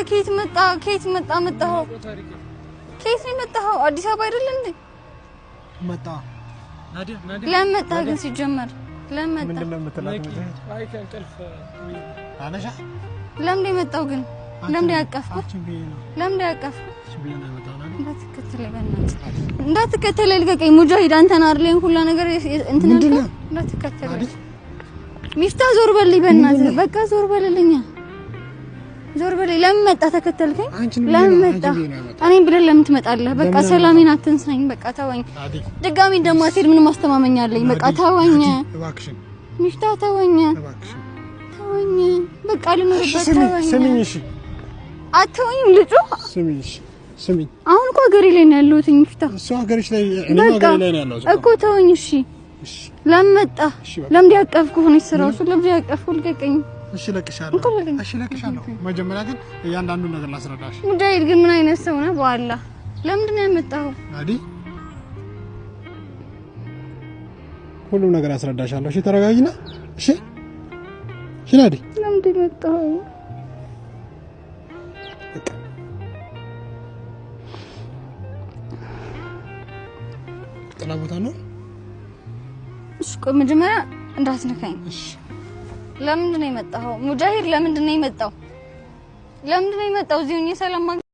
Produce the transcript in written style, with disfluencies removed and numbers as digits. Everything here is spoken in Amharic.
ከየት መጣ መጣው ከየት ነው መጣው አዲስ አበባ አይደል እንዴ መጣ ናዲያ ለምን መጣ ግን ሲጀመር ለምን መጣ ምንድነው የምትላት አይ ከእንቅልፍ አነሻ ለምን መጣው ግን ለምን ያቀፍኩ ለምን ያቀፍኩ እንዳትከተለኝ ልቀቀኝ ሙጃሂድ አንተን አይደለም ሁሉ ነገር እንትን እንዳትከተለኝ ሚፍታ ዞር በልኝ በእናትህ በቃ ዞር በልልኝ ዞር በልኝ ለምን መጣ ተከተልከኝ ለምን መጣ እኔን ብለህ ለምን ትመጣለህ በቃ ሰላሜን አትንሳኝ በቃ ተወኝ ድጋሚ እንደማትሄድ ምንም ማስተማመኛ አለኝ በቃ ተወኝ እባክሽን ሚፍታ ተወኝ እባክሽን ተወኝ በቃ ልኖርበት ተወኝ ስሚኝ እሺ አትወኝም ልጁ ስሚኝ እሺ ስሚኝ አሁን እኮ ሀገሬ ላይ ነው ያለሁት ሚፍታ እሱ ሀገርሽ ላይ እኔ ሀገሬ ላይ ነው ያለሁት እኮ ተወኝ እሺ ለምን መጣ ለምን ያቀፍኩ ሆነ ስራው እሱ ለምን ያቀፍኩ ልቀቀኝ እሺ ለቅሻለሁ መጀመሪያ ግን እያንዳንዱ ነገር ላስረዳሽ ሙጃሂድ ግን ምን አይነት ሰው ነው በኋላ ለምንድን ነው ያመጣው አዲ ሁሉ ነገር አስረዳሻለሁ እሺ ተረጋጊና እሺ ናዲ ለምንድን ነው የመጣው ጥላ ቦታ ነው እሺ መጀመሪያ እንዳትነካኝ እሺ ለምንድን ነው የመጣው ሙጃሂድ ለምንድን ነው የመጣው እዚሁ እኔ ሰላም